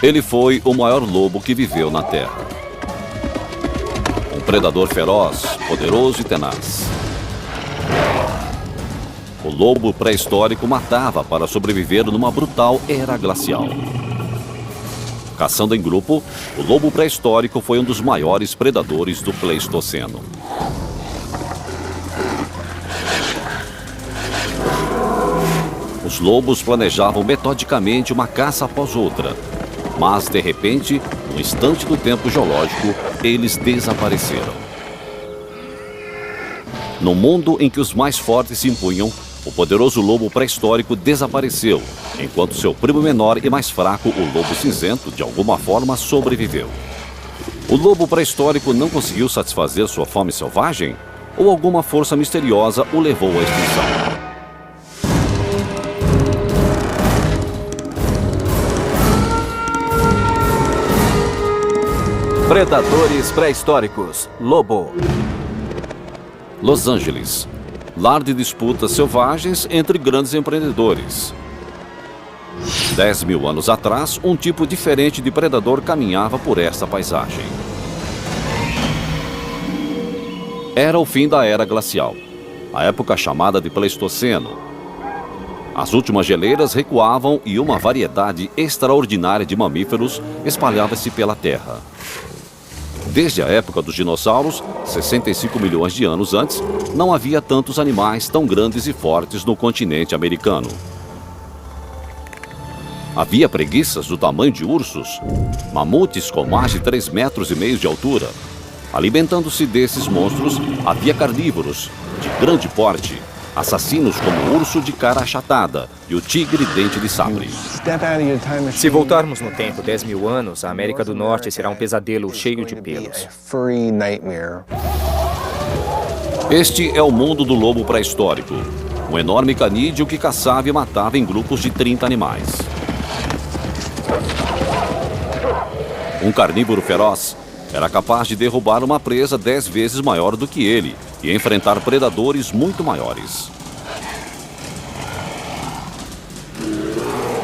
Ele foi o maior lobo que viveu na Terra. Um predador feroz, poderoso e tenaz. O lobo pré-histórico matava para sobreviver numa brutal era glacial. Caçando em grupo, o lobo pré-histórico foi um dos maiores predadores do Pleistoceno. Os lobos planejavam metodicamente uma caça após outra, mas, de repente, no instante do tempo geológico, eles desapareceram. No mundo em que os mais fortes se impunham, o poderoso lobo pré-histórico desapareceu, enquanto seu primo menor e mais fraco, o lobo cinzento, de alguma forma sobreviveu. O lobo pré-histórico não conseguiu satisfazer sua fome selvagem? Ou alguma força misteriosa o levou à extinção? Predadores pré-históricos. Lobo. Los Angeles. Lar de disputas selvagens entre grandes empreendedores. 10 mil anos atrás, um tipo diferente de predador caminhava por essa paisagem. Era o fim da era glacial, a época chamada de Pleistoceno. As últimas geleiras recuavam e uma variedade extraordinária de mamíferos espalhava-se pela Terra. Desde a época dos dinossauros, 65 milhões de anos antes, não havia tantos animais tão grandes e fortes no continente americano. Havia preguiças do tamanho de ursos, mamutes com mais de 3,5 metros de altura. Alimentando-se desses monstros, havia carnívoros de grande porte, assassinos como o urso de cara achatada e o tigre dente de sabre. Se voltarmos no tempo 10 mil anos, a América do Norte será um pesadelo cheio de pelos. Este é o mundo do lobo pré-histórico, um enorme canídeo que caçava e matava em grupos de 30 animais. Um carnívoro feroz era capaz de derrubar uma presa 10 vezes maior do que ele e enfrentar predadores muito maiores.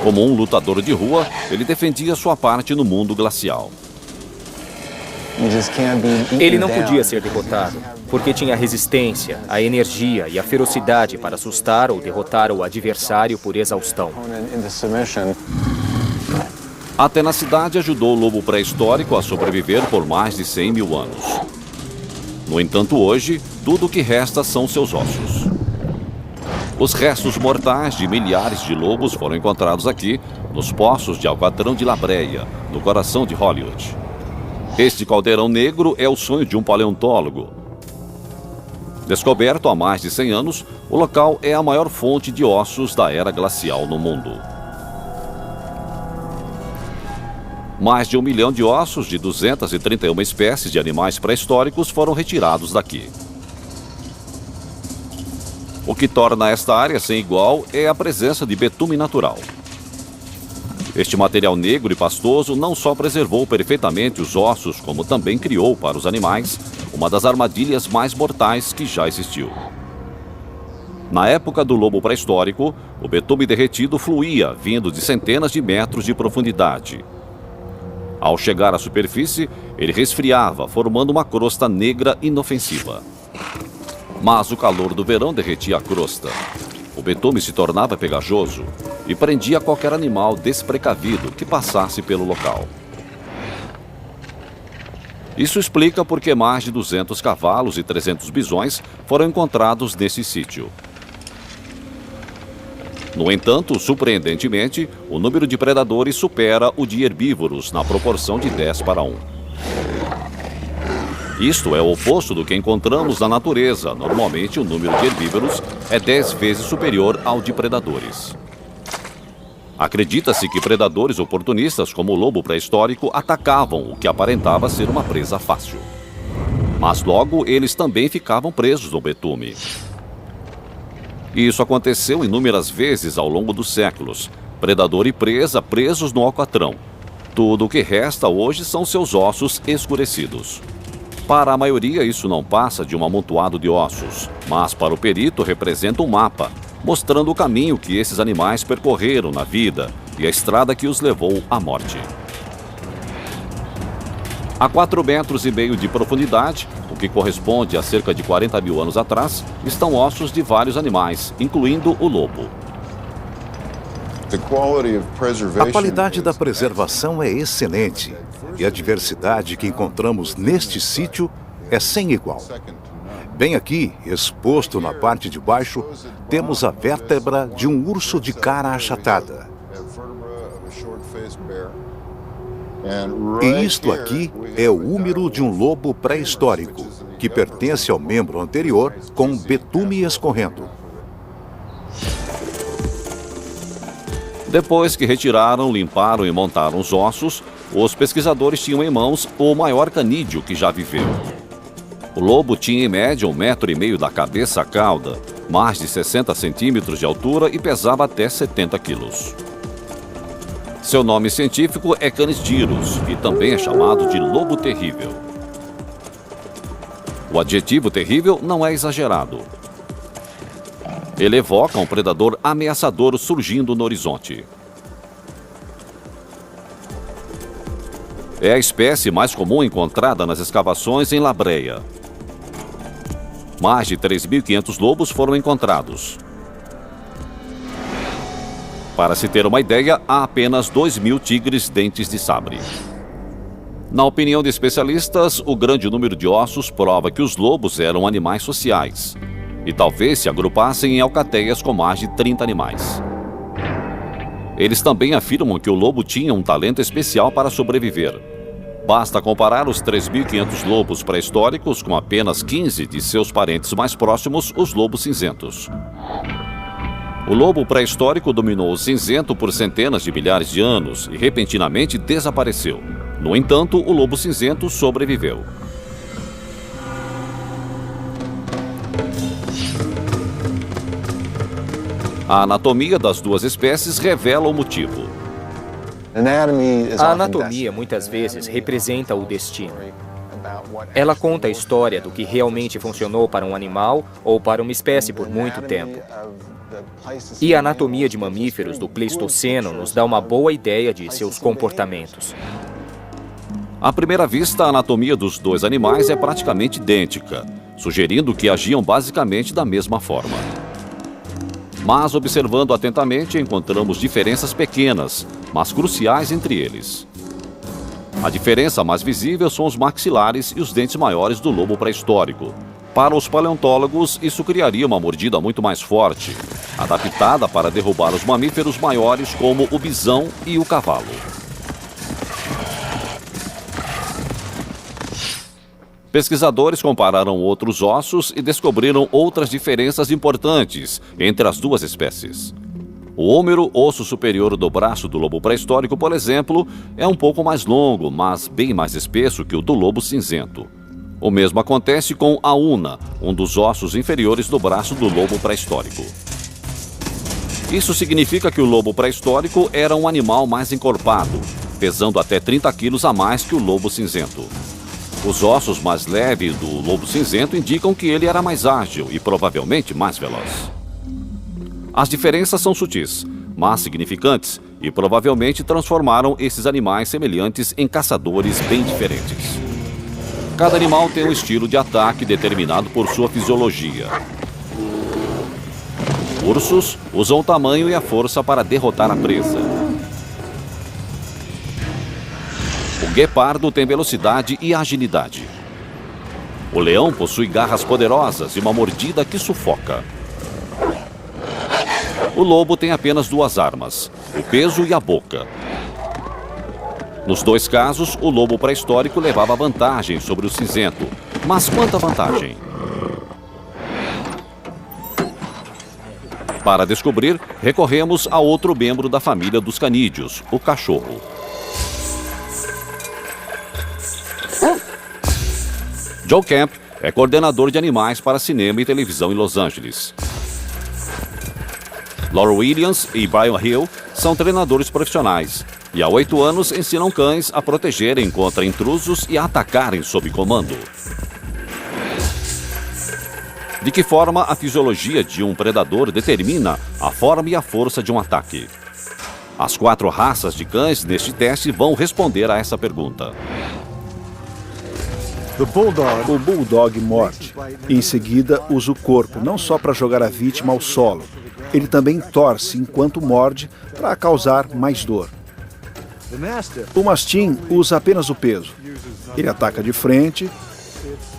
Como um lutador de rua, ele defendia sua parte no mundo glacial. Ele não podia ser derrotado, porque tinha a resistência, a energia e a ferocidade para assustar ou derrotar o adversário por exaustão. A tenacidade ajudou o lobo pré-histórico a sobreviver por mais de 100 mil anos. No entanto, hoje, tudo o que resta são seus ossos. Os restos mortais de milhares de lobos foram encontrados aqui, nos poços de Alcatrão de La Brea, no coração de Hollywood. Este caldeirão negro é o sonho de um paleontólogo. Descoberto há mais de 100 anos, o local é a maior fonte de ossos da era glacial no mundo. Mais de 1 milhão de ossos de 231 espécies de animais pré-históricos foram retirados daqui. O que torna esta área sem igual é a presença de betume natural. Este material negro e pastoso não só preservou perfeitamente os ossos, como também criou para os animais uma das armadilhas mais mortais que já existiu. Na época do lobo pré-histórico, o betume derretido fluía, vindo de centenas de metros de profundidade. Ao chegar à superfície, ele resfriava, formando uma crosta negra inofensiva. Mas o calor do verão derretia a crosta. O betume se tornava pegajoso e prendia qualquer animal desprecavido que passasse pelo local. Isso explica por que mais de 200 cavalos e 300 bisões foram encontrados nesse sítio. No entanto, surpreendentemente, o número de predadores supera o de herbívoros na proporção de 10 para 1. Isto é o oposto do que encontramos na natureza. Normalmente, o número de herbívoros é 10 vezes superior ao de predadores. Acredita-se que predadores oportunistas como o lobo pré-histórico atacavam o que aparentava ser uma presa fácil. Mas logo, eles também ficavam presos no betume. Isso aconteceu inúmeras vezes ao longo dos séculos. Predador e presa presos no alcatrão. Tudo o que resta hoje são seus ossos escurecidos. Para a maioria, isso não passa de um amontoado de ossos, mas para o perito representa um mapa, mostrando o caminho que esses animais percorreram na vida e a estrada que os levou à morte. A 4,5 metros de profundidade, o que corresponde a cerca de 40 mil anos atrás, estão ossos de vários animais, incluindo o lobo. A qualidade da preservação é excelente e a diversidade que encontramos neste sítio é sem igual. Bem aqui, exposto na parte de baixo, temos a vértebra de um urso de cara achatada. E isto aqui é o húmero de um lobo pré-histórico, que pertence ao membro anterior com betume escorrendo. Depois que retiraram, limparam e montaram os ossos, os pesquisadores tinham em mãos o maior canídeo que já viveu. O lobo tinha em média 1,5 metros da cabeça à cauda, mais de 60 centímetros de altura e pesava até 70 quilos. Seu nome científico é Canis gyrus, que também é chamado de lobo terrível. O adjetivo terrível não é exagerado. Ele evoca um predador ameaçador surgindo no horizonte. É a espécie mais comum encontrada nas escavações em La Brea. Mais de 3.500 lobos foram encontrados. Para se ter uma ideia, há apenas 2.000 tigres dentes de sabre. Na opinião de especialistas, o grande número de ossos prova que os lobos eram animais sociais e talvez se agrupassem em alcateias com mais de 30 animais. Eles também afirmam que o lobo tinha um talento especial para sobreviver. Basta comparar os 3.500 lobos pré-históricos com apenas 15 de seus parentes mais próximos, os lobos cinzentos. O lobo pré-histórico dominou o cinzento por centenas de milhares de anos e repentinamente desapareceu. No entanto, o lobo cinzento sobreviveu. A anatomia das duas espécies revela o motivo. A anatomia muitas vezes representa o destino. Ela conta a história do que realmente funcionou para um animal ou para uma espécie por muito tempo. E a anatomia de mamíferos do Pleistoceno nos dá uma boa ideia de seus comportamentos. À primeira vista, a anatomia dos dois animais é praticamente idêntica, sugerindo que agiam basicamente da mesma forma. Mas, observando atentamente, encontramos diferenças pequenas, mas cruciais entre eles. A diferença mais visível são os maxilares e os dentes maiores do lobo pré-histórico. Para os paleontólogos, isso criaria uma mordida muito mais forte, adaptada para derrubar os mamíferos maiores como o bisão e o cavalo. Pesquisadores compararam outros ossos e descobriram outras diferenças importantes entre as duas espécies. O húmero, osso superior do braço do lobo pré-histórico, por exemplo, é um pouco mais longo, mas bem mais espesso que o do lobo cinzento. O mesmo acontece com a una, um dos ossos inferiores do braço do lobo pré-histórico. Isso significa que o lobo pré-histórico era um animal mais encorpado, pesando até 30 quilos a mais que o lobo cinzento. Os ossos mais leves do lobo cinzento indicam que ele era mais ágil e provavelmente mais veloz. As diferenças são sutis, mas significantes, e provavelmente transformaram esses animais semelhantes em caçadores bem diferentes. Cada animal tem um estilo de ataque determinado por sua fisiologia. Ursos usam o tamanho e a força para derrotar a presa. O guepardo tem velocidade e agilidade. O leão possui garras poderosas e uma mordida que sufoca. O lobo tem apenas duas armas, o peso e a boca. Nos dois casos, o lobo pré-histórico levava vantagem sobre o cinzento. Mas quanta vantagem? Para descobrir, recorremos a outro membro da família dos canídeos, o cachorro. Joe Camp é coordenador de animais para cinema e televisão em Los Angeles. Laura Williams e Brian Hill são treinadores profissionais e há 8 anos ensinam cães a protegerem contra intrusos e a atacarem sob comando. De que forma a fisiologia de um predador determina a forma e a força de um ataque? As 4 raças de cães neste teste vão responder a essa pergunta. O bulldog morde e em seguida usa o corpo não só para jogar a vítima ao solo, ele também torce enquanto morde para causar mais dor. O mastim usa apenas o peso. Ele ataca de frente,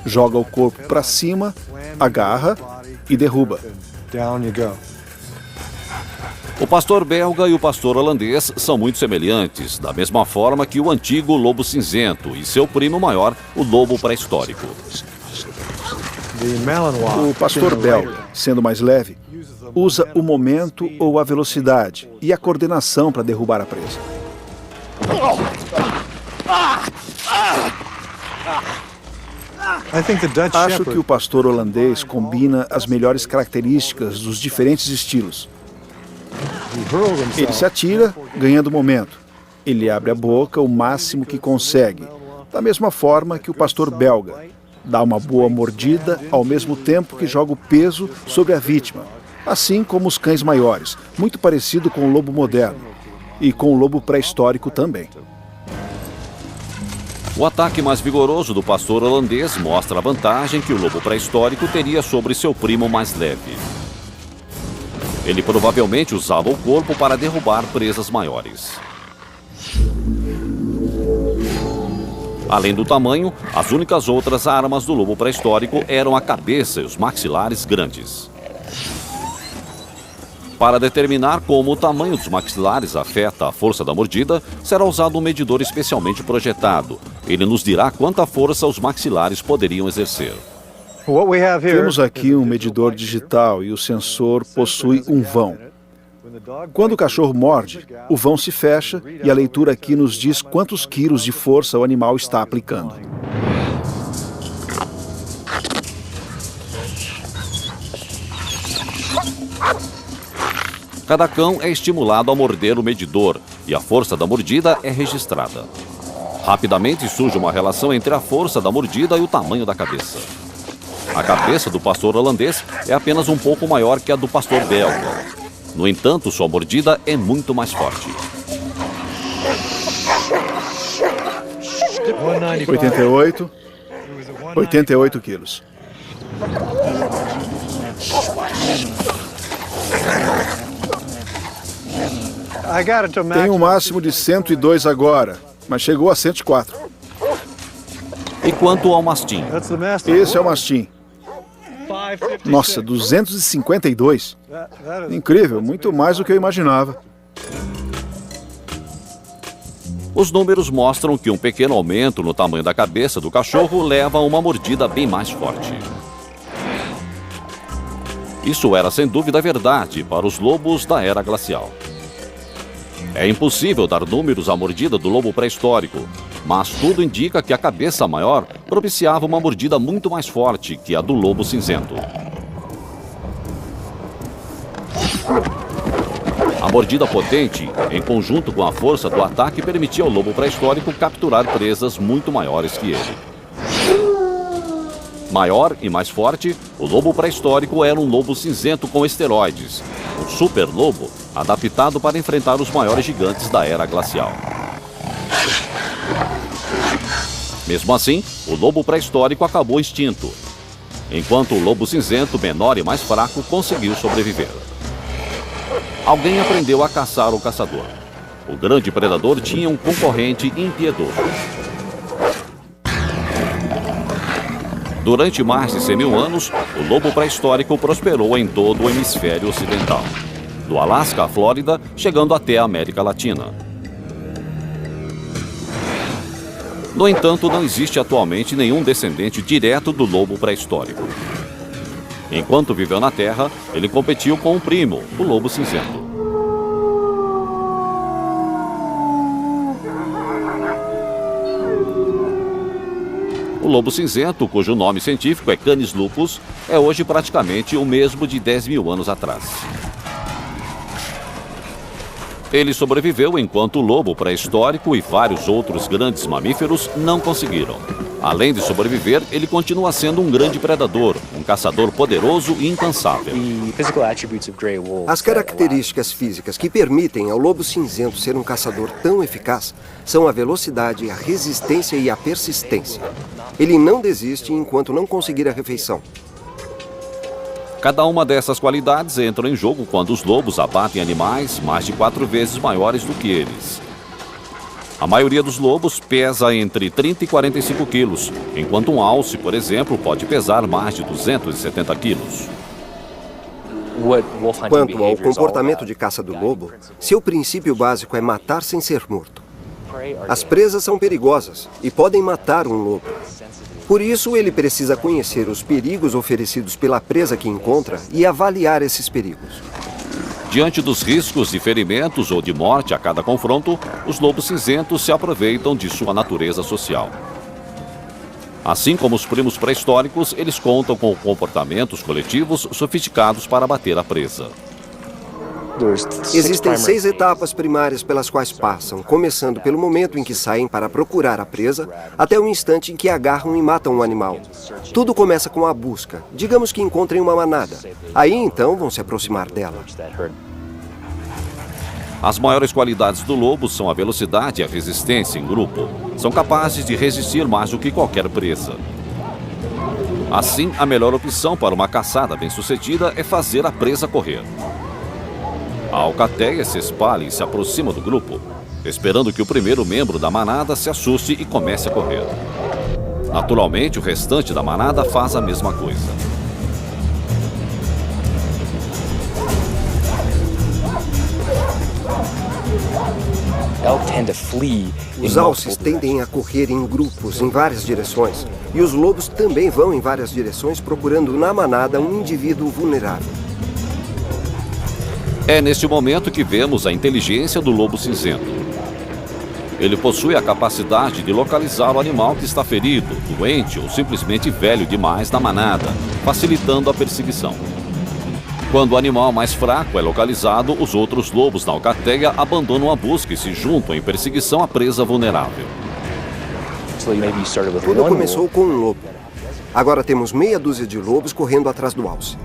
joga o corpo para cima, agarra e derruba. O pastor belga e o pastor holandês são muito semelhantes, da mesma forma que o antigo lobo cinzento e seu primo maior, o lobo pré-histórico. O pastor belga, sendo mais leve, usa o momento ou a velocidade e a coordenação para derrubar a presa. Acho que o pastor holandês combina as melhores características dos diferentes estilos. Ele se atira, ganhando momento. Ele abre a boca o máximo que consegue, da mesma forma que o pastor belga. Dá uma boa mordida ao mesmo tempo que joga o peso sobre a vítima, assim como os cães maiores, muito parecido com o lobo moderno e com o lobo pré-histórico também. O ataque mais vigoroso do pastor holandês mostra a vantagem que o lobo pré-histórico teria sobre seu primo mais leve. Ele provavelmente usava o corpo para derrubar presas maiores. Além do tamanho, as únicas outras armas do lobo pré-histórico eram a cabeça e os maxilares grandes. Para determinar como o tamanho dos maxilares afeta a força da mordida, será usado um medidor especialmente projetado. Ele nos dirá quanta força os maxilares poderiam exercer. Temos aqui um medidor digital e o sensor possui um vão. Quando o cachorro morde, o vão se fecha e a leitura aqui nos diz quantos quilos de força o animal está aplicando. Cada cão é estimulado a morder o medidor e a força da mordida é registrada. Rapidamente surge uma relação entre a força da mordida e o tamanho da cabeça. A cabeça do pastor holandês é apenas um pouco maior que a do pastor belga. No entanto, sua mordida é muito mais forte. 88 quilos. Tem um máximo de 102 agora, mas chegou a 104. E quanto ao mastim? Esse é o mastim. Nossa, 252. Incrível, muito mais do que eu imaginava. Os números mostram que um pequeno aumento no tamanho da cabeça do cachorro leva a uma mordida bem mais forte. Isso era sem dúvida verdade para os lobos da era glacial. É impossível dar números à mordida do lobo pré-histórico, mas tudo indica que a cabeça maior propiciava uma mordida muito mais forte que a do lobo cinzento. A mordida potente, em conjunto com a força do ataque, permitia ao lobo pré-histórico capturar presas muito maiores que ele. Maior e mais forte, o lobo pré-histórico era um lobo cinzento com esteroides, um super lobo adaptado para enfrentar os maiores gigantes da era glacial. Mesmo assim, o lobo pré-histórico acabou extinto, enquanto o lobo cinzento, menor e mais fraco, conseguiu sobreviver. Alguém aprendeu a caçar o caçador. O grande predador tinha um concorrente impiedoso. Durante mais de 100.000 anos, o lobo pré-histórico prosperou em todo o hemisfério ocidental, do Alasca à Flórida, chegando até a América Latina. No entanto, não existe atualmente nenhum descendente direto do lobo pré-histórico. Enquanto viveu na Terra, ele competiu com um primo, o lobo cinzento. O lobo cinzento, cujo nome científico é Canis lupus, é hoje praticamente o mesmo de 10.000 anos atrás. Ele sobreviveu enquanto o lobo pré-histórico e vários outros grandes mamíferos não conseguiram. Além de sobreviver, ele continua sendo um grande predador, um caçador poderoso e incansável. As características físicas que permitem ao lobo cinzento ser um caçador tão eficaz são a velocidade, a resistência e a persistência. Ele não desiste enquanto não conseguir a refeição. Cada uma dessas qualidades entra em jogo quando os lobos abatem animais mais de 4 vezes maiores do que eles. A maioria dos lobos pesa entre 30 e 45 quilos, enquanto um alce, por exemplo, pode pesar mais de 270 quilos. Quanto ao comportamento de caça do lobo, seu princípio básico é matar sem ser morto. As presas são perigosas e podem matar um lobo. Por isso, ele precisa conhecer os perigos oferecidos pela presa que encontra e avaliar esses perigos. Diante dos riscos de ferimentos ou de morte a cada confronto, os lobos cinzentos se aproveitam de sua natureza social. Assim como os primos pré-históricos, eles contam com comportamentos coletivos sofisticados para bater a presa. Existem 6 etapas primárias pelas quais passam, começando pelo momento em que saem para procurar a presa, até o instante em que agarram e matam um animal. Tudo começa com a busca. Digamos que encontrem uma manada. Aí então vão se aproximar dela. As maiores qualidades do lobo são a velocidade e a resistência em grupo. São capazes de resistir mais do que qualquer presa. Assim, a melhor opção para uma caçada bem-sucedida é fazer a presa correr. A alcateia se espalha e se aproxima do grupo, esperando que o primeiro membro da manada se assuste e comece a correr. Naturalmente, o restante da manada faz a mesma coisa. Os alces tendem a correr em grupos em várias direções, e os lobos também vão em várias direções procurando na manada um indivíduo vulnerável. É neste momento que vemos a inteligência do lobo cinzento. Ele possui a capacidade de localizar o animal que está ferido, doente ou simplesmente velho demais na manada, facilitando a perseguição. Quando o animal mais fraco é localizado, os outros lobos na alcateia abandonam a busca e se juntam em perseguição à presa vulnerável. Tudo começou com um lobo. Agora temos meia dúzia de lobos correndo atrás do alce.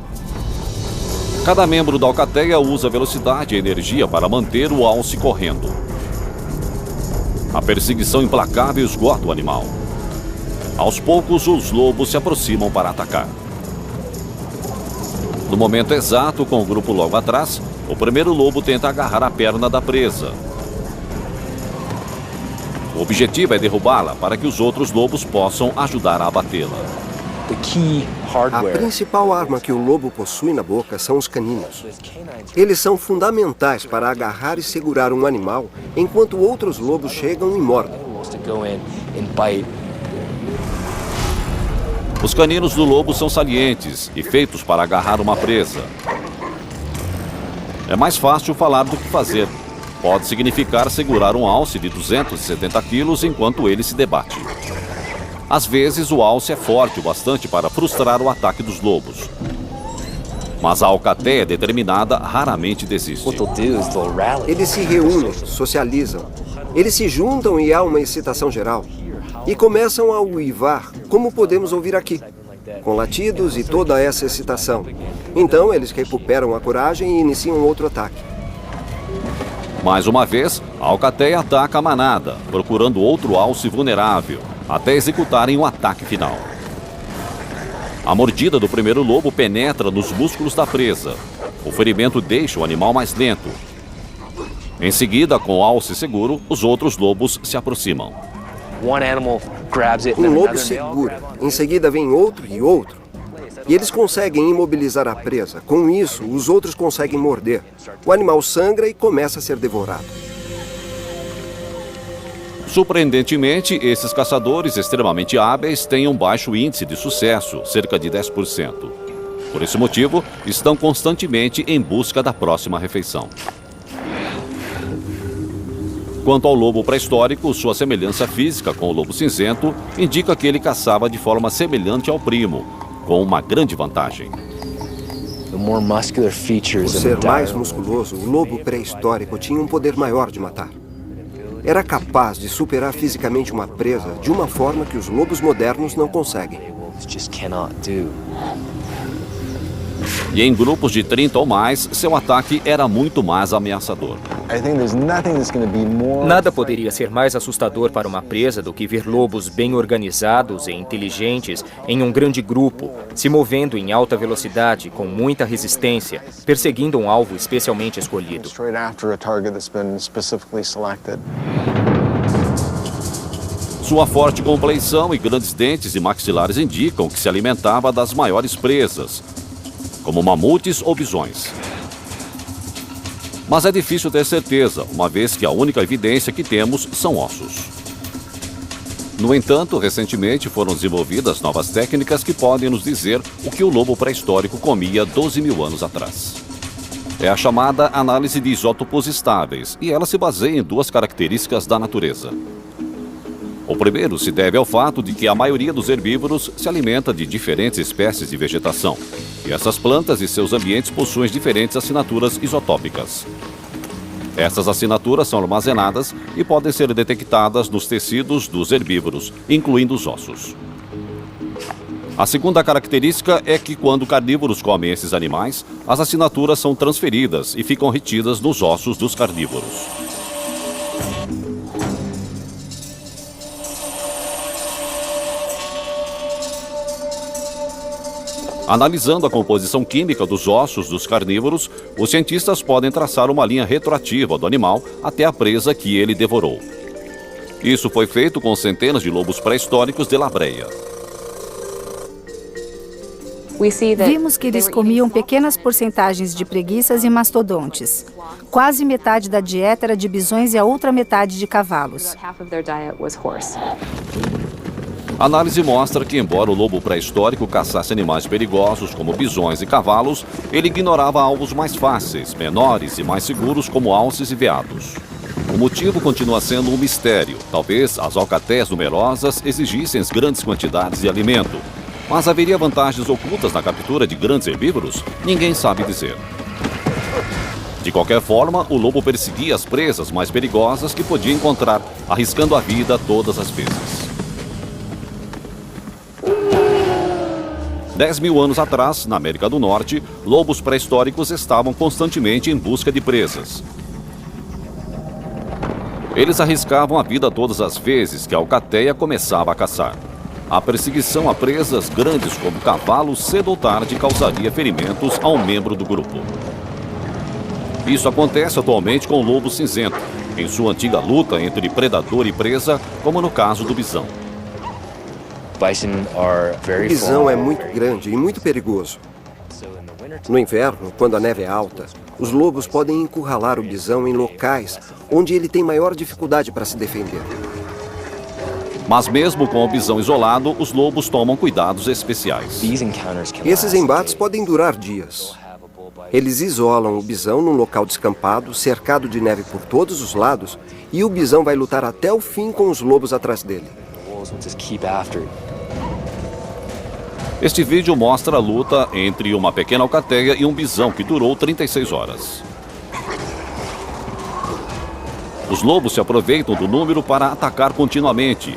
Cada membro da alcateia usa velocidade e energia para manter o alce correndo. A perseguição implacável esgota o animal. Aos poucos, os lobos se aproximam para atacar. No momento exato, com o grupo logo atrás, o primeiro lobo tenta agarrar a perna da presa. O objetivo é derrubá-la para que os outros lobos possam ajudar a abatê-la. A principal arma que o lobo possui na boca são os caninos. Eles são fundamentais para agarrar e segurar um animal, enquanto outros lobos chegam e mordem. Os caninos do lobo são salientes e feitos para agarrar uma presa. É mais fácil falar do que fazer. Pode significar segurar um alce de 270 quilos enquanto ele se debate. Às vezes, o alce é forte o bastante para frustrar o ataque dos lobos. Mas a alcateia determinada raramente desiste. Eles se reúnem, socializam. Eles se juntam e há uma excitação geral. E começam a uivar, como podemos ouvir aqui, com latidos e toda essa excitação. Então, eles recuperam a coragem e iniciam outro ataque. Mais uma vez, a alcateia ataca a manada, procurando outro alce vulnerável, até executarem o ataque final. A mordida do primeiro lobo penetra nos músculos da presa. O ferimento deixa o animal mais lento. Em seguida, com o alce seguro, os outros lobos se aproximam. Um lobo segura, em seguida vem outro e outro. E eles conseguem imobilizar a presa. Com isso, os outros conseguem morder. O animal sangra e começa a ser devorado. Surpreendentemente, esses caçadores extremamente hábeis têm um baixo índice de sucesso, cerca de 10%. Por esse motivo, estão constantemente em busca da próxima refeição. Quanto ao lobo pré-histórico, sua semelhança física com o lobo cinzento indica que ele caçava de forma semelhante ao primo, com uma grande vantagem. Por ser mais musculoso, o lobo pré-histórico tinha um poder maior de matar. Era capaz de superar fisicamente uma presa de uma forma que os lobos modernos não conseguem. E em grupos de 30 ou mais, seu ataque era muito mais ameaçador. Nada poderia ser mais assustador para uma presa do que ver lobos bem organizados e inteligentes em um grande grupo, se movendo em alta velocidade, com muita resistência, perseguindo um alvo especialmente escolhido. Sua forte compleição e grandes dentes e maxilares indicam que se alimentava das maiores presas, como mamutes ou bisões. Mas é difícil ter certeza, uma vez que a única evidência que temos são ossos. No entanto, recentemente foram desenvolvidas novas técnicas que podem nos dizer o que o lobo pré-histórico comia 12 mil anos atrás. É a chamada análise de isótopos estáveis, e ela se baseia em duas características da natureza. O primeiro se deve ao fato de que a maioria dos herbívoros se alimenta de diferentes espécies de vegetação, e essas plantas e seus ambientes possuem diferentes assinaturas isotópicas. Essas assinaturas são armazenadas e podem ser detectadas nos tecidos dos herbívoros, incluindo os ossos. A segunda característica é que quando carnívoros comem esses animais, as assinaturas são transferidas e ficam retidas nos ossos dos carnívoros. Analisando a composição química dos ossos dos carnívoros, os cientistas podem traçar uma linha retroativa do animal até a presa que ele devorou. Isso foi feito com centenas de lobos pré-históricos de La Brea. Vimos que eles comiam pequenas porcentagens de preguiças e mastodontes. Quase metade da dieta era de bisões e a outra metade de cavalos. A análise mostra que, embora o lobo pré-histórico caçasse animais perigosos como bisões e cavalos, ele ignorava alvos mais fáceis, menores e mais seguros como alces e veados. O motivo continua sendo um mistério. Talvez as alcateias numerosas exigissem grandes quantidades de alimento. Mas haveria vantagens ocultas na captura de grandes herbívoros? Ninguém sabe dizer. De qualquer forma, o lobo perseguia as presas mais perigosas que podia encontrar, arriscando a vida todas as vezes. 10 mil anos atrás, na América do Norte, lobos pré-históricos estavam constantemente em busca de presas. Eles arriscavam a vida todas as vezes que a alcateia começava a caçar. A perseguição a presas grandes como cavalos cedo ou tarde causaria ferimentos a um membro do grupo. Isso acontece atualmente com o lobo cinzento, em sua antiga luta entre predador e presa, como no caso do bisão. O bisão é muito grande e muito perigoso. No inverno, quando a neve é alta, os lobos podem encurralar o bisão em locais onde ele tem maior dificuldade para se defender. Mas mesmo com o bisão isolado, os lobos tomam cuidados especiais. Esses embates podem durar dias. Eles isolam o bisão num local descampado, cercado de neve por todos os lados, e o bisão vai lutar até o fim com os lobos atrás dele. Este vídeo mostra a luta entre uma pequena alcateia e um bisão que durou 36 horas. Os lobos se aproveitam do número para atacar continuamente,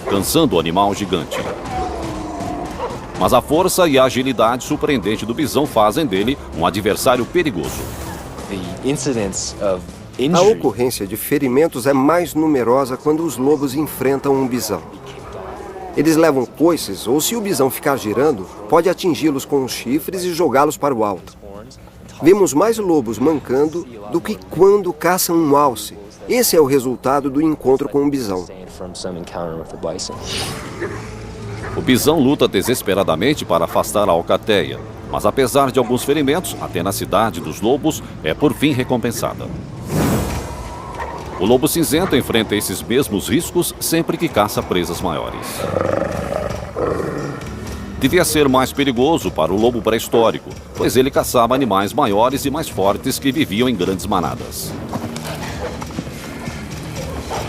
cansando o animal gigante. Mas a força e a agilidade surpreendente do bisão fazem dele um adversário perigoso. A ocorrência de ferimentos é mais numerosa quando os lobos enfrentam um bisão. Eles levam coices, ou se o bisão ficar girando, pode atingi-los com os chifres e jogá-los para o alto. Vemos mais lobos mancando do que quando caçam um alce. Esse é o resultado do encontro com um bisão. O bisão luta desesperadamente para afastar a alcateia, mas apesar de alguns ferimentos, a tenacidade dos lobos é por fim recompensada. O lobo cinzento enfrenta esses mesmos riscos sempre que caça presas maiores. Devia ser mais perigoso para o lobo pré-histórico, pois ele caçava animais maiores e mais fortes que viviam em grandes manadas.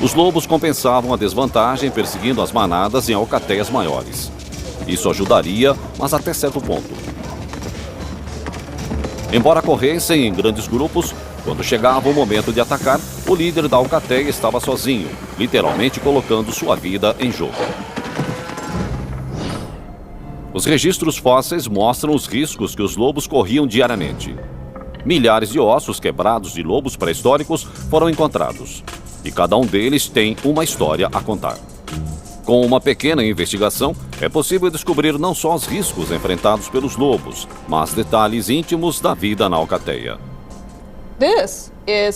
Os lobos compensavam a desvantagem perseguindo as manadas em alcateias maiores. Isso ajudaria, mas até certo ponto. Embora corressem em grandes grupos, quando chegava o momento de atacar, o líder da alcateia estava sozinho, literalmente colocando sua vida em jogo. Os registros fósseis mostram os riscos que os lobos corriam diariamente. Milhares de ossos quebrados de lobos pré-históricos foram encontrados, e cada um deles tem uma história a contar. Com uma pequena investigação, é possível descobrir não só os riscos enfrentados pelos lobos, mas detalhes íntimos da vida na alcateia.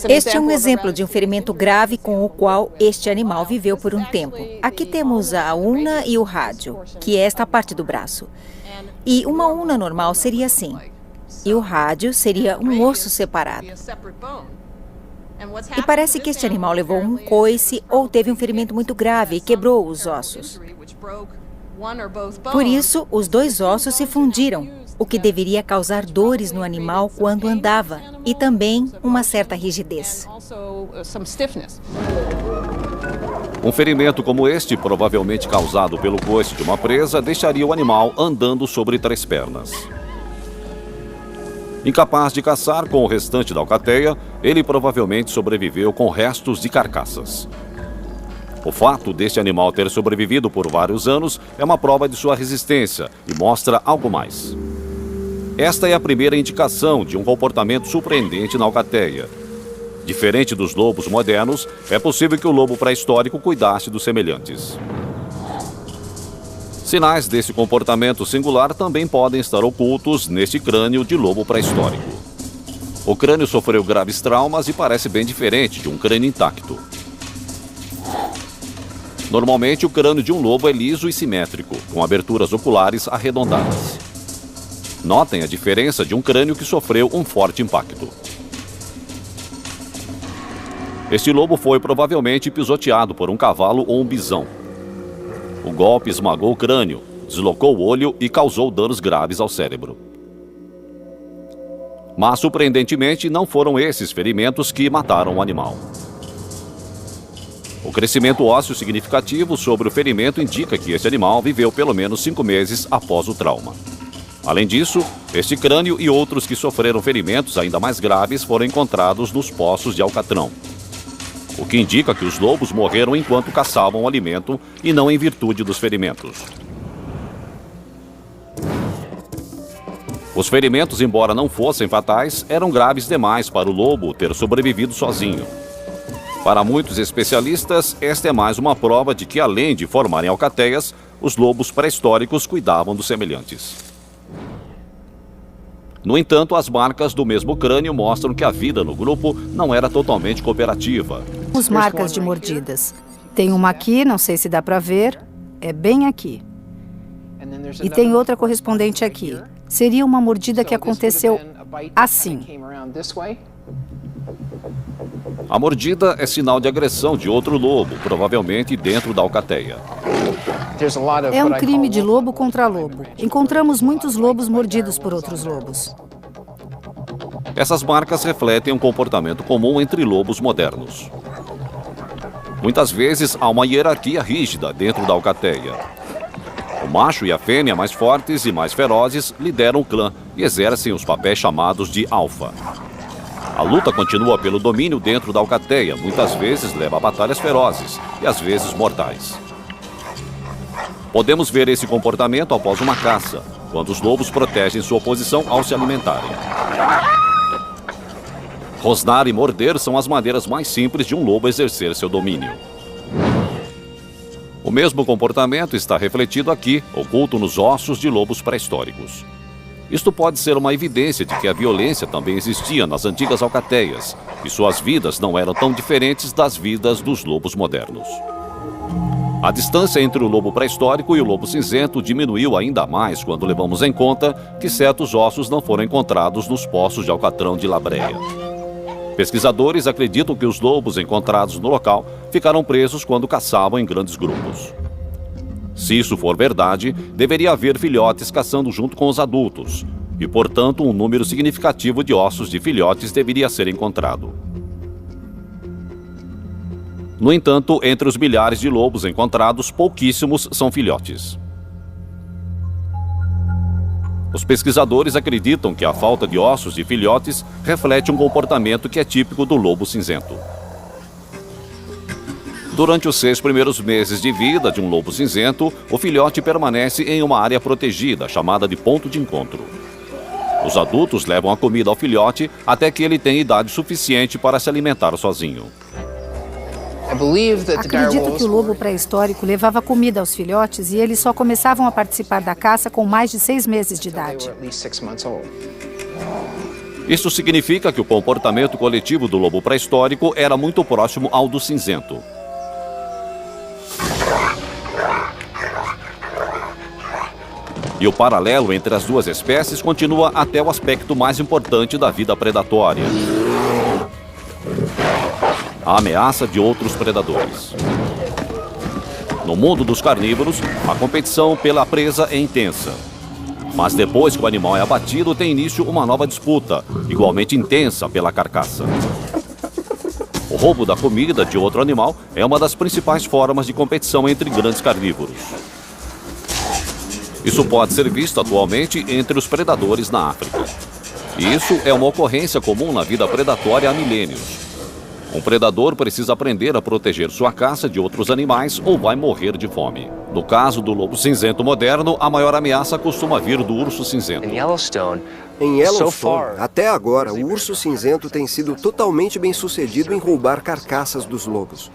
Este é um exemplo de um ferimento grave com o qual este animal viveu por um tempo. Aqui temos a una e o rádio, que é esta parte do braço. E uma una normal seria assim. E o rádio seria um osso separado. E parece que este animal levou um coice ou teve um ferimento muito grave e quebrou os ossos. Por isso, os dois ossos se fundiram, o que deveria causar dores no animal quando andava, e também uma certa rigidez. Um ferimento como este, provavelmente causado pelo coice de uma presa, deixaria o animal andando sobre 3 pernas. Incapaz de caçar com o restante da alcateia, ele provavelmente sobreviveu com restos de carcaças. O fato deste animal ter sobrevivido por vários anos é uma prova de sua resistência e mostra algo mais. Esta é a primeira indicação de um comportamento surpreendente na alcateia. Diferente dos lobos modernos, é possível que o lobo pré-histórico cuidasse dos semelhantes. Sinais desse comportamento singular também podem estar ocultos neste crânio de lobo pré-histórico. O crânio sofreu graves traumas e parece bem diferente de um crânio intacto. Normalmente, o crânio de um lobo é liso e simétrico, com aberturas oculares arredondadas. Notem a diferença de um crânio que sofreu um forte impacto. Este lobo foi provavelmente pisoteado por um cavalo ou um bisão. O golpe esmagou o crânio, deslocou o olho e causou danos graves ao cérebro. Mas, surpreendentemente, não foram esses ferimentos que mataram o animal. O crescimento ósseo significativo sobre o ferimento indica que este animal viveu pelo menos 5 meses após o trauma. Além disso, este crânio e outros que sofreram ferimentos ainda mais graves foram encontrados nos poços de Alcatrão, o que indica que os lobos morreram enquanto caçavam o alimento e não em virtude dos ferimentos. Os ferimentos, embora não fossem fatais, eram graves demais para o lobo ter sobrevivido sozinho. Para muitos especialistas, esta é mais uma prova de que, além de formarem alcateias, os lobos pré-históricos cuidavam dos semelhantes. No entanto, as marcas do mesmo crânio mostram que a vida no grupo não era totalmente cooperativa. As marcas de mordidas. Tem uma aqui, não sei se dá para ver, é bem aqui. E tem outra correspondente aqui. Seria uma mordida que aconteceu assim. A mordida é sinal de agressão de outro lobo, provavelmente dentro da alcateia. É um crime de lobo contra lobo. Encontramos muitos lobos mordidos por outros lobos. Essas marcas refletem um comportamento comum entre lobos modernos. Muitas vezes há uma hierarquia rígida dentro da alcateia. O macho e a fêmea mais fortes e mais ferozes lideram o clã e exercem os papéis chamados de alfa. A luta continua pelo domínio dentro da alcateia, muitas vezes leva a batalhas ferozes e às vezes mortais. Podemos ver esse comportamento após uma caça, quando os lobos protegem sua posição ao se alimentarem. Rosnar e morder são as maneiras mais simples de um lobo exercer seu domínio. O mesmo comportamento está refletido aqui, oculto nos ossos de lobos pré-históricos. Isto pode ser uma evidência de que a violência também existia nas antigas alcateias, e suas vidas não eram tão diferentes das vidas dos lobos modernos. A distância entre o lobo pré-histórico e o lobo cinzento diminuiu ainda mais quando levamos em conta que certos ossos não foram encontrados nos poços de Alcatrão de La Brea. Pesquisadores acreditam que os lobos encontrados no local ficaram presos quando caçavam em grandes grupos. Se isso for verdade, deveria haver filhotes caçando junto com os adultos, e, portanto, um número significativo de ossos de filhotes deveria ser encontrado. No entanto, entre os milhares de lobos encontrados, pouquíssimos são filhotes. Os pesquisadores acreditam que a falta de ossos de filhotes reflete um comportamento que é típico do lobo cinzento. Durante os 6 primeiros meses de vida de um lobo cinzento, o filhote permanece em uma área protegida, chamada de ponto de encontro. Os adultos levam a comida ao filhote até que ele tenha idade suficiente para se alimentar sozinho. Acredito que o lobo pré-histórico levava comida aos filhotes e eles só começavam a participar da caça com mais de 6 meses de idade. Isso significa que o comportamento coletivo do lobo pré-histórico era muito próximo ao do cinzento. E o paralelo entre as duas espécies continua até o aspecto mais importante da vida predatória: a ameaça de outros predadores. No mundo dos carnívoros, a competição pela presa é intensa. Mas depois que o animal é abatido, tem início uma nova disputa, igualmente intensa pela carcaça. O roubo da comida de outro animal é uma das principais formas de competição entre grandes carnívoros. Isso pode ser visto atualmente entre os predadores na África. E isso é uma ocorrência comum na vida predatória há milênios. Um predador precisa aprender a proteger sua caça de outros animais ou vai morrer de fome. No caso do lobo cinzento moderno, a maior ameaça costuma vir do urso cinzento. Em Yellowstone, até agora, o urso cinzento tem sido totalmente bem-sucedido em roubar carcaças dos lobos.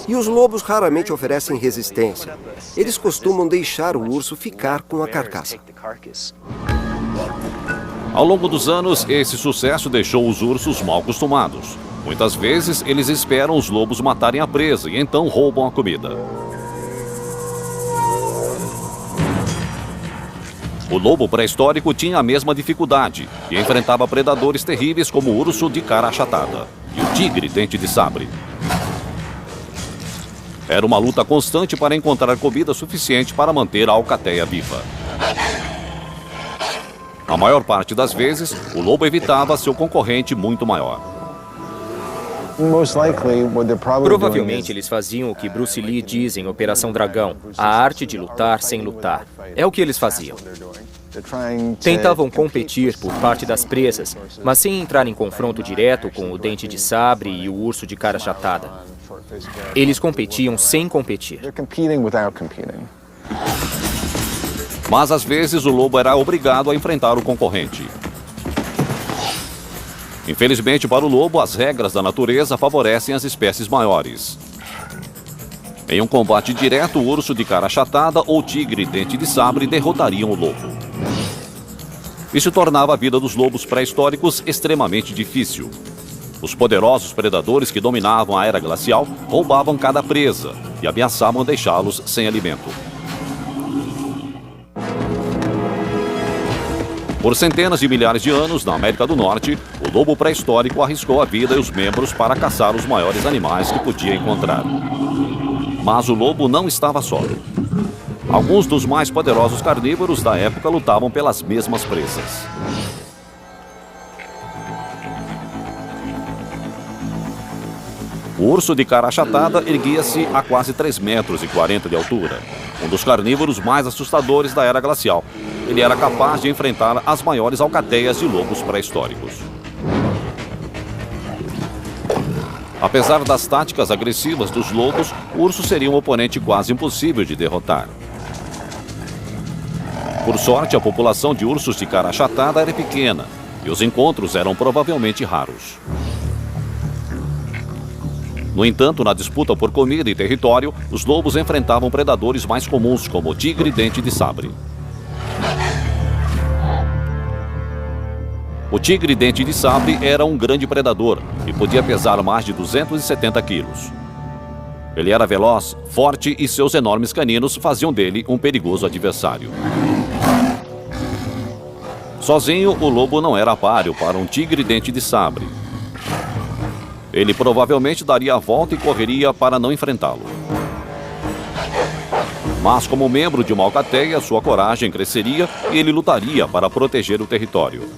E os lobos raramente oferecem resistência. Eles costumam deixar o urso ficar com a carcaça. Ao longo dos anos, esse sucesso deixou os ursos mal acostumados. Muitas vezes, eles esperam os lobos matarem a presa e então roubam a comida. O lobo pré-histórico tinha a mesma dificuldade e enfrentava predadores terríveis como o urso de cara achatada e o tigre dente de sabre. Era uma luta constante para encontrar comida suficiente para manter a alcateia viva. A maior parte das vezes, o lobo evitava seu concorrente muito maior. Provavelmente eles faziam o que Bruce Lee diz em Operação Dragão, a arte de lutar sem lutar. É o que eles faziam. Tentavam competir por parte das presas, mas sem entrar em confronto direto com o dente de sabre e o urso de cara achatada. Eles competiam sem competir. Mas às vezes o lobo era obrigado a enfrentar o concorrente. Infelizmente para o lobo, as regras da natureza favorecem as espécies maiores. Em um combate direto, o urso de cara achatada ou tigre dente de sabre derrotariam o lobo. Isso tornava a vida dos lobos pré-históricos extremamente difícil. Os poderosos predadores que dominavam a era glacial roubavam cada presa e ameaçavam deixá-los sem alimento. Por centenas de milhares de anos, na América do Norte, o lobo pré-histórico arriscou a vida e os membros para caçar os maiores animais que podia encontrar. Mas o lobo não estava só. Alguns dos mais poderosos carnívoros da época lutavam pelas mesmas presas. O urso de cara achatada erguia-se a quase 3,40 metros de altura, um dos carnívoros mais assustadores da era glacial. Ele era capaz de enfrentar as maiores alcateias de lobos pré-históricos. Apesar das táticas agressivas dos lobos, o urso seria um oponente quase impossível de derrotar. Por sorte, a população de ursos de cara achatada era pequena e os encontros eram provavelmente raros. No entanto, na disputa por comida e território, os lobos enfrentavam predadores mais comuns, como o tigre dente de sabre. O tigre dente de sabre era um grande predador e podia pesar mais de 270 quilos. Ele era veloz, forte e seus enormes caninos faziam dele um perigoso adversário. Sozinho, o lobo não era páreo para um tigre dente de sabre. Ele provavelmente daria a volta e correria para não enfrentá-lo. Mas como membro de uma alcateia, sua coragem cresceria e ele lutaria para proteger o território.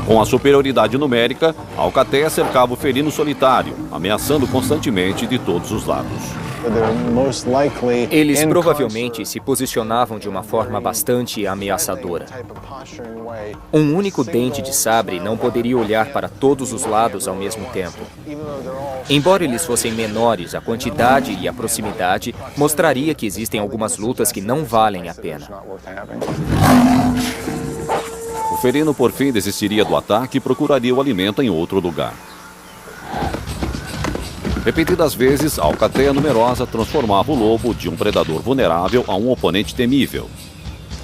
Com a superioridade numérica, a alcateia cercava o felino solitário, ameaçando constantemente de todos os lados. Eles provavelmente se posicionavam de uma forma bastante ameaçadora. Um único dente de sabre não poderia olhar para todos os lados ao mesmo tempo. Embora eles fossem menores, a quantidade e a proximidade mostraria que existem algumas lutas que não valem a pena. O felino, por fim, desistiria do ataque e procuraria o alimento em outro lugar. Repetidas vezes, a alcateia numerosa transformava o lobo de um predador vulnerável a um oponente temível.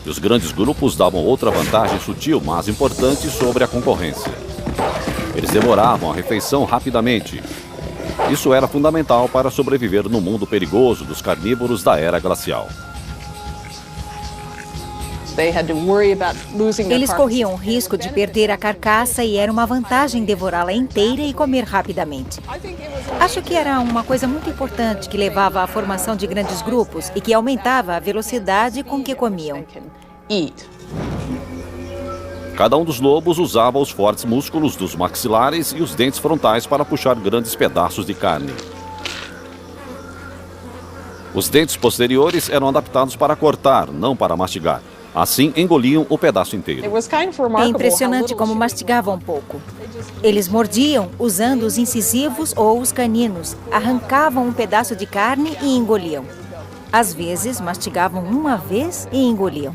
E os grandes grupos davam outra vantagem sutil, mas importante, sobre a concorrência. Eles devoravam a refeição rapidamente. Isso era fundamental para sobreviver no mundo perigoso dos carnívoros da Era Glacial. Eles corriam o risco de perder a carcaça e era uma vantagem devorá-la inteira e comer rapidamente. Acho que era uma coisa muito importante que levava à formação de grandes grupos e que aumentava a velocidade com que comiam. Cada um dos lobos usava os fortes músculos dos maxilares e os dentes frontais para puxar grandes pedaços de carne. Os dentes posteriores eram adaptados para cortar, não para mastigar. Assim, engoliam o pedaço inteiro. É impressionante como mastigavam pouco. Eles mordiam usando os incisivos ou os caninos, arrancavam um pedaço de carne e engoliam. Às vezes, mastigavam uma vez e engoliam.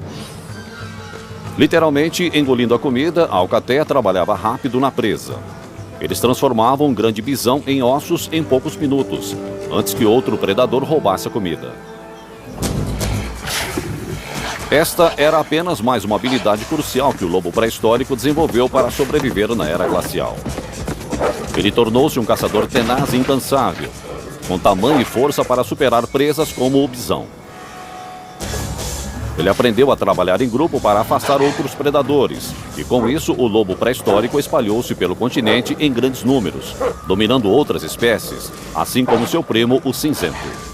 Literalmente, engolindo a comida, a alcateia trabalhava rápido na presa. Eles transformavam um grande bisão em ossos em poucos minutos, antes que outro predador roubasse a comida. Esta era apenas mais uma habilidade crucial que o lobo pré-histórico desenvolveu para sobreviver na Era Glacial. Ele tornou-se um caçador tenaz e incansável, com tamanho e força para superar presas como o bisão. Ele aprendeu a trabalhar em grupo para afastar outros predadores, e com isso o lobo pré-histórico espalhou-se pelo continente em grandes números, dominando outras espécies, assim como seu primo, o cinzento.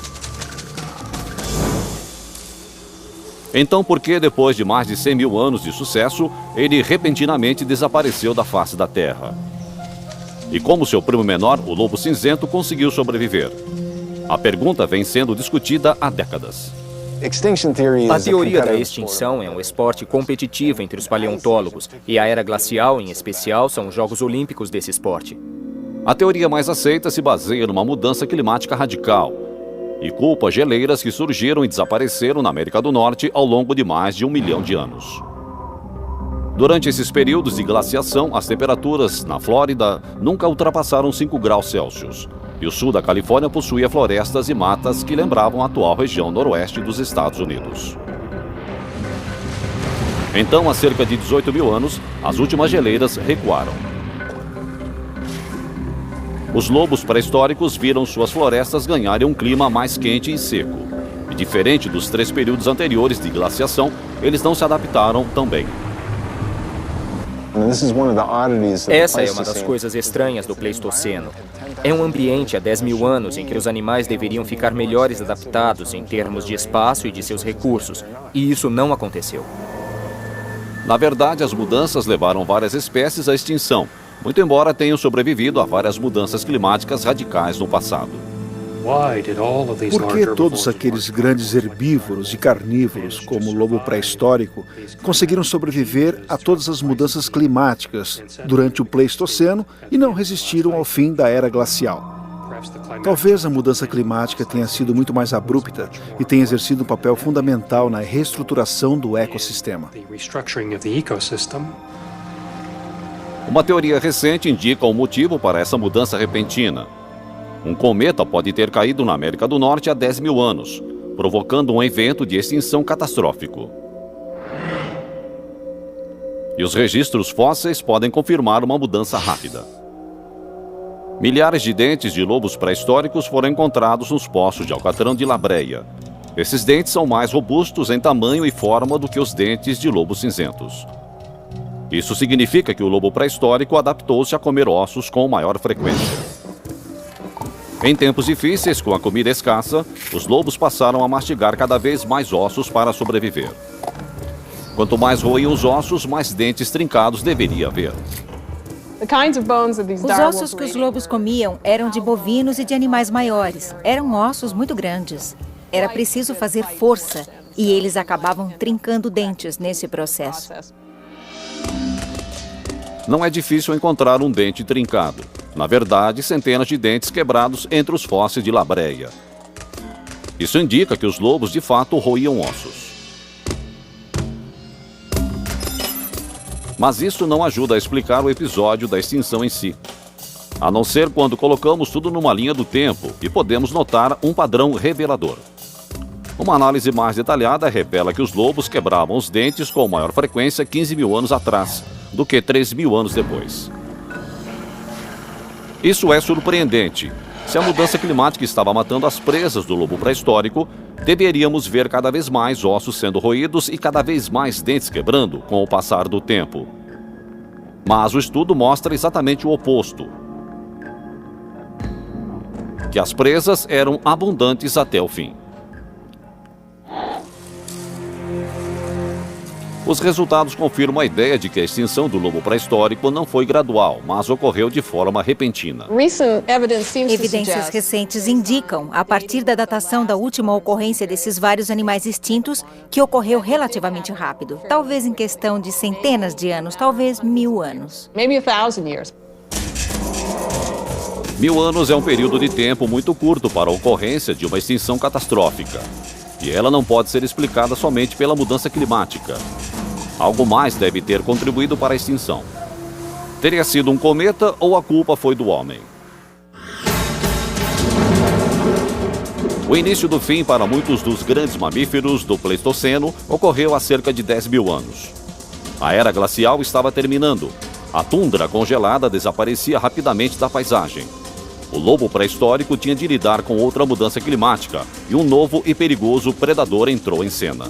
Então, por que depois de mais de 100 mil anos de sucesso, ele repentinamente desapareceu da face da Terra? E como seu primo menor, o lobo cinzento, conseguiu sobreviver? A pergunta vem sendo discutida há décadas. A teoria da extinção é um esporte competitivo entre os paleontólogos, e a Era Glacial, em especial, são os Jogos Olímpicos desse esporte. A teoria mais aceita se baseia numa mudança climática radical e culpa geleiras que surgiram e desapareceram na América do Norte ao longo de mais de 1 milhão de anos. Durante esses períodos de glaciação, as temperaturas na Flórida nunca ultrapassaram 5 graus Celsius. E o sul da Califórnia possuía florestas e matas que lembravam a atual região noroeste dos Estados Unidos. Então, há cerca de 18 mil anos, as últimas geleiras recuaram. Os lobos pré-históricos viram suas florestas ganharem um clima mais quente e seco. E diferente dos 3 períodos anteriores de glaciação, eles não se adaptaram tão bem. Essa é uma das coisas estranhas do Pleistoceno. É um ambiente há 10 mil anos em que os animais deveriam ficar melhores adaptados em termos de espaço e de seus recursos, e isso não aconteceu. Na verdade, as mudanças levaram várias espécies à extinção, muito embora tenham sobrevivido a várias mudanças climáticas radicais no passado. Por que todos aqueles grandes herbívoros e carnívoros, como o lobo pré-histórico, conseguiram sobreviver a todas as mudanças climáticas durante o Pleistoceno e não resistiram ao fim da Era Glacial? Talvez a mudança climática tenha sido muito mais abrupta e tenha exercido um papel fundamental na reestruturação do ecossistema. Uma teoria recente indica o motivo para essa mudança repentina. Um cometa pode ter caído na América do Norte há 10 mil anos, provocando um evento de extinção catastrófico. E os registros fósseis podem confirmar uma mudança rápida. Milhares de dentes de lobos pré-históricos foram encontrados nos poços de Alcatrão de La Breia. Esses dentes são mais robustos em tamanho e forma do que os dentes de lobos cinzentos. Isso significa que o lobo pré-histórico adaptou-se a comer ossos com maior frequência. Em tempos difíceis, com a comida escassa, os lobos passaram a mastigar cada vez mais ossos para sobreviver. Quanto mais roíam os ossos, mais dentes trincados deveria haver. Os ossos que os lobos comiam eram de bovinos e de animais maiores. Eram ossos muito grandes. Era preciso fazer força e eles acabavam trincando dentes nesse processo. Não é difícil encontrar um dente trincado. Na verdade, centenas de dentes quebrados entre os fósseis de labreia. Isso indica que os lobos de fato roíam ossos. Mas isso não ajuda a explicar o episódio da extinção em si. A não ser quando colocamos tudo numa linha do tempo e podemos notar um padrão revelador. Uma análise mais detalhada revela que os lobos quebravam os dentes com maior frequência 15 mil anos atrás do que 3 mil anos depois. Isso é surpreendente. Se a mudança climática estava matando as presas do lobo pré-histórico, deveríamos ver cada vez mais ossos sendo roídos e cada vez mais dentes quebrando com o passar do tempo. Mas o estudo mostra exatamente o oposto. Que as presas eram abundantes até o fim. Os resultados confirmam a ideia de que a extinção do lobo pré-histórico não foi gradual, mas ocorreu de forma repentina. Evidências recentes indicam, a partir da datação da última ocorrência desses vários animais extintos, que ocorreu relativamente rápido. Talvez em questão de centenas de anos, talvez 1000 anos. 1000 anos é um período de tempo muito curto para a ocorrência de uma extinção catastrófica. E ela não pode ser explicada somente pela mudança climática. Algo mais deve ter contribuído para a extinção. Teria sido um cometa ou a culpa foi do homem? O início do fim para muitos dos grandes mamíferos do Pleistoceno ocorreu há cerca de 10 mil anos. A era glacial estava terminando. A tundra congelada desaparecia rapidamente da paisagem. O lobo pré-histórico tinha de lidar com outra mudança climática e um novo e perigoso predador entrou em cena.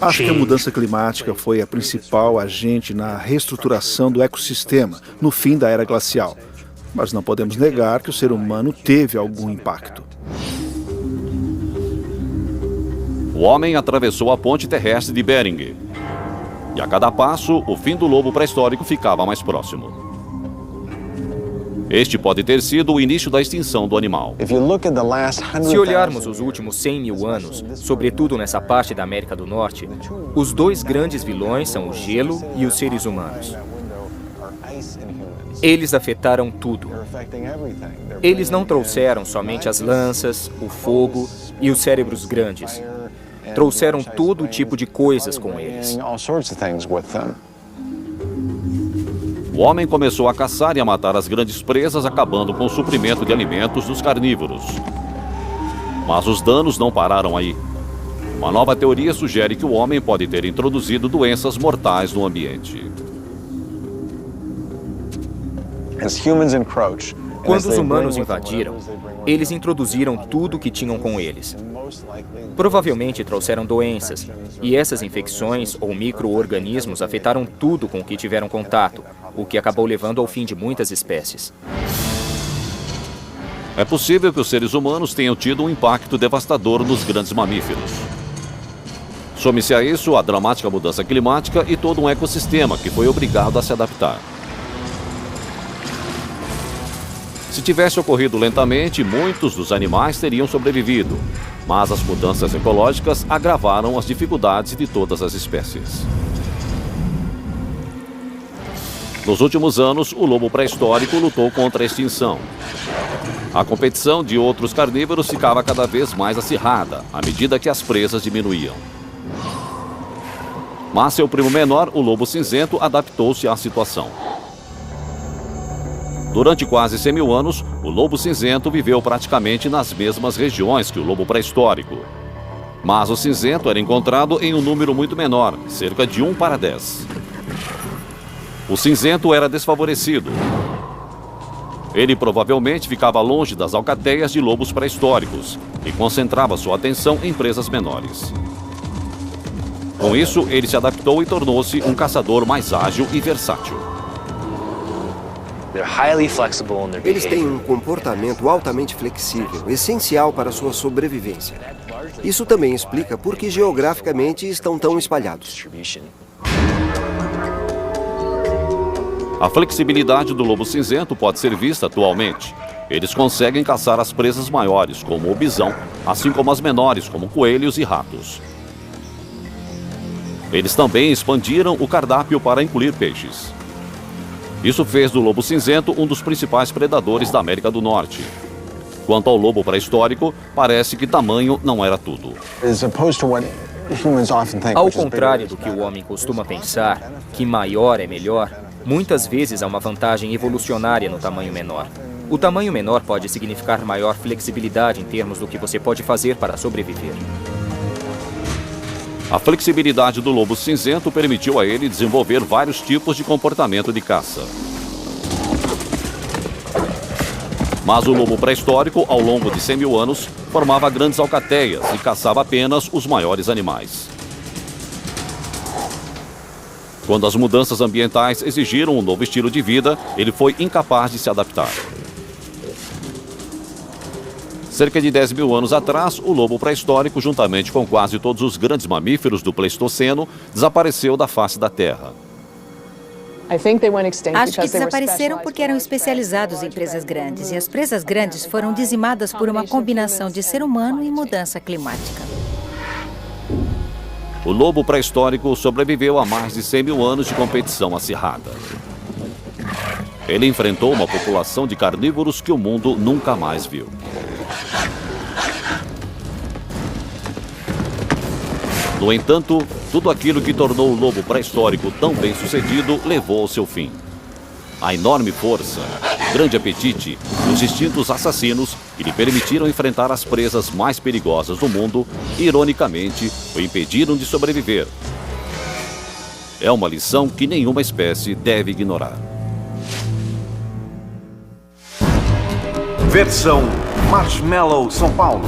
Acho que a mudança climática foi a principal agente na reestruturação do ecossistema no fim da era glacial. Mas não podemos negar que o ser humano teve algum impacto. O homem atravessou a ponte terrestre de Bering. E a cada passo, o fim do lobo pré-histórico ficava mais próximo. Este pode ter sido o início da extinção do animal. Se olharmos os últimos 100 mil anos, sobretudo nessa parte da América do Norte, os dois grandes vilões são o gelo e os seres humanos. Eles afetaram tudo. Eles não trouxeram somente as lanças, o fogo e os cérebros grandes. Trouxeram todo tipo de coisas com eles. O homem começou a caçar e a matar as grandes presas, acabando com o suprimento de alimentos dos carnívoros. Mas os danos não pararam aí. Uma nova teoria sugere que o homem pode ter introduzido doenças mortais no ambiente. Quando os humanos invadiram, eles introduziram tudo o que tinham com eles. Provavelmente trouxeram doenças, e essas infecções ou micro-organismos afetaram tudo com o que tiveram contato, o que acabou levando ao fim de muitas espécies. É possível que os seres humanos tenham tido um impacto devastador nos grandes mamíferos. Some-se a isso a dramática mudança climática e todo um ecossistema que foi obrigado a se adaptar. Se tivesse ocorrido lentamente, muitos dos animais teriam sobrevivido, mas as mudanças ecológicas agravaram as dificuldades de todas as espécies. Nos últimos anos, o lobo pré-histórico lutou contra a extinção. A competição de outros carnívoros ficava cada vez mais acirrada, à medida que as presas diminuíam. Mas seu primo menor, o lobo cinzento, adaptou-se à situação. Durante quase 100 mil anos, o lobo cinzento viveu praticamente nas mesmas regiões que o lobo pré-histórico. Mas o cinzento era encontrado em um número muito menor, cerca de 1 para 10. O cinzento era desfavorecido. Ele provavelmente ficava longe das alcateias de lobos pré-históricos e concentrava sua atenção em presas menores. Com isso, ele se adaptou e tornou-se um caçador mais ágil e versátil. Eles têm um comportamento altamente flexível, essencial para sua sobrevivência. Isso também explica por que geograficamente estão tão espalhados. A flexibilidade do lobo cinzento pode ser vista atualmente. Eles conseguem caçar as presas maiores, como o bisão, assim como as menores, como coelhos e ratos. Eles também expandiram o cardápio para incluir peixes. Isso fez do lobo cinzento um dos principais predadores da América do Norte. Quanto ao lobo pré-histórico, parece que tamanho não era tudo. Ao contrário do que o homem costuma pensar, que maior é melhor, muitas vezes há uma vantagem evolucionária no tamanho menor. O tamanho menor pode significar maior flexibilidade em termos do que você pode fazer para sobreviver. A flexibilidade do lobo cinzento permitiu a ele desenvolver vários tipos de comportamento de caça. Mas o lobo pré-histórico, ao longo de 100 mil anos, formava grandes alcateias e caçava apenas os maiores animais. Quando as mudanças ambientais exigiram um novo estilo de vida, ele foi incapaz de se adaptar. Cerca de 10 mil anos atrás, o lobo pré-histórico, juntamente com quase todos os grandes mamíferos do Pleistoceno, desapareceu da face da Terra. Acho que desapareceram porque eram especializados em presas grandes, e as presas grandes foram dizimadas por uma combinação de ser humano e mudança climática. O lobo pré-histórico sobreviveu a mais de 100 mil anos de competição acirrada. Ele enfrentou uma população de carnívoros que o mundo nunca mais viu. No entanto, tudo aquilo que tornou o lobo pré-histórico tão bem-sucedido levou ao seu fim. A enorme força, o grande apetite e os instintos assassinos que lhe permitiram enfrentar as presas mais perigosas do mundo, ironicamente, o impediram de sobreviver. É uma lição que nenhuma espécie deve ignorar. Versão Marshmallow São Paulo.